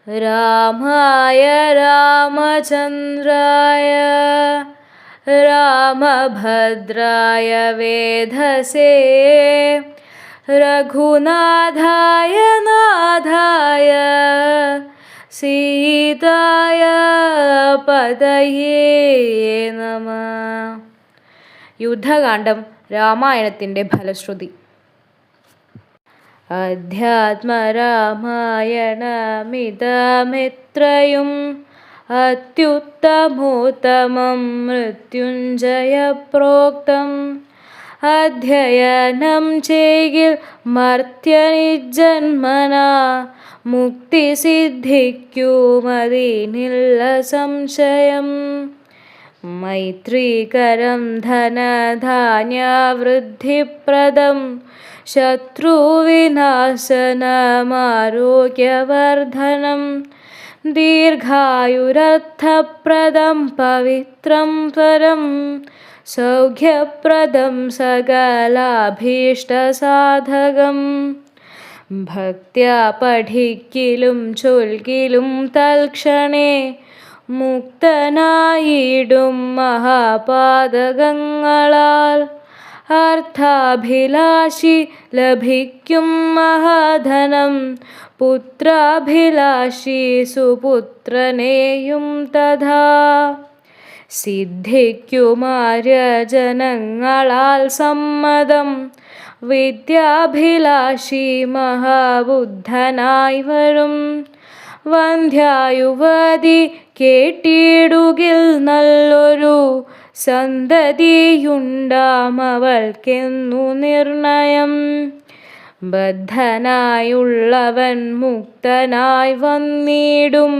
രാമായ രാമചന്ദ്രായ രാമഭദ്രായ വേധസേ രഘുനാഥായ നാഥായ സീതായ പതയേ നമഃ. യുദ്ധകാന്ഡം രാമായണത്തിൻ്റെ ഫലശ്രുതി. അധ്യാത്മരാമായണമിതമിത്രയും അത്യുത്തമോത്തമം മൃത്യുഞ്ജയപ്രോക്തം. അധ്യയനം ചെയ്യിൽ മർത്യനിജന്മനാ മുക്തി സിദ്ധിക്കുമതിനില്ല സംശയം. മൈത്രീകരം ധനധാന്യവൃദ്ധിപ്രദം ശത്രുവിനാശനമാരോഗ്യവർദ്ധനം. ദീർഘായുരർത്ഥപ്രദം പവിത്രം പരം സൗഖ്യപ്രദം സകലാഭീഷ്ടസാധകം. ഭക്ത്യാ പഠിക്കിലും ചൊൽകിലും തൽക്ഷണേ മുക്തനായിടും മഹാപാതകങ്ങളാൽ. അർത്ഥാഭിലാഷി ലഭിക്കും മഹാധനം പുത്രാഭിലാഷി സുപുത്രനെയും തഥാ. സിദ്ധിക്കുമാര്യജനങ്ങളാൽ സമ്മതം വിദ്യാഭിലാഷി മഹാബുദ്ധനായി വരും. വന്ധ്യായുവതി കേട്ടിടുകിൽ നല്ലൊരു സന്തതിയുണ്ടാമവൾക്കെന്നു നിർണയം. ബദ്ധനായുള്ളവൻ മുക്തനായി വന്നിടും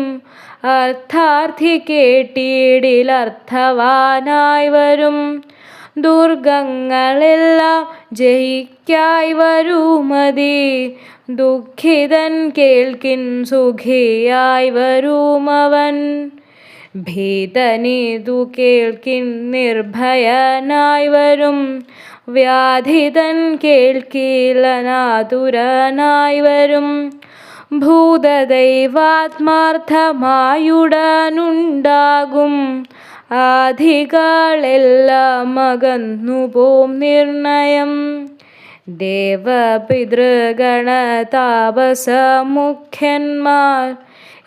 അർത്ഥാർത്ഥി കേട്ടിടിലർത്ഥവാനായി വരും. ദുർഗങ്ങളെല്ലാം ജയിക്കായി വരുമതി ദുഃഖിതൻ കേൾക്കിൻ സുഖിയായി വരുമവൻ. ഭീതനിതു കേൾക്കിൻ നിർഭയനായി വരും വ്യാധിതൻ കേൾക്കിലനാതുരനായി വരും. ഭൂതദൈവാത്മാർത്ഥമായുടനുണ്ടാകും ആധികളെല്ലാം അകന്നുപോം നിർണയം. ദേവപിതൃഗണതാപസമുഖ്യന്മാർ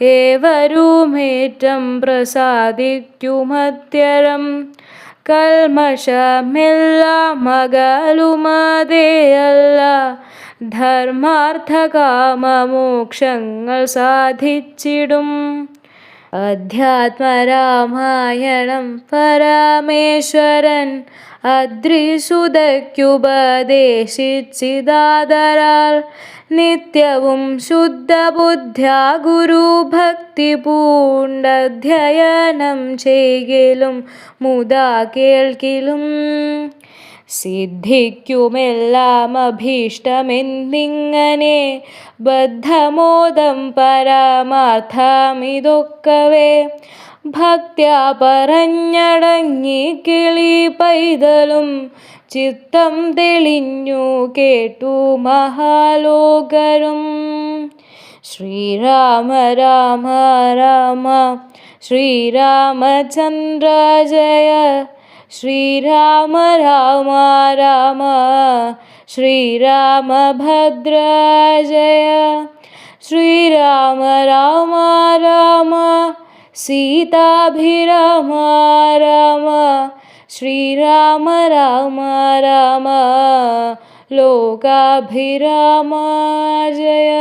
ഏവരുമേറ്റം പ്രസാദിക്കുമത്യരം. കൽമഷമെല്ലാം അകലുമതേയല്ല ധർമാർത്ഥകാമമോക്ഷങ്ങൾ സാധിച്ചിടും. അധ്യാത്മരാമായണം പരമേശ്വരൻ അദ്രിസുതയ്ക്കുപദേശിച്ചിതാദരാൽ. നിത്യവും ശുദ്ധബുദ്ധ്യാ ഗുരുഭക്തി പൂണ്ടധ്യയനം ചെയ്കിലും മുദാ കേൾക്കിലും. സിദ്ധിക്കുമെല്ലാം അഭീഷ്ടമെന്നിങ്ങനെ ബദ്ധമോദം പരമാർത്ഥമിതൊക്കവേ. ഭക്ത്യാ പറഞ്ഞടങ്ങി കിളി പൈതലും ചിത്തം തെളിഞ്ഞു കേട്ടു മഹാലോകരും. ശ്രീരാമ രാമ രാമ ശ്രീരാമചന്ദ്ര ജയ. ശ്രീരാമ രാമ രാമ ശ്രീരാമഭദ്ര ജയ. ശ്രീരാമ രാമ രാമ സീതാഭിരാമ രാമ. ശ്രീരാമ രാമ രാമ ലോകാഭിരാമ ജയ.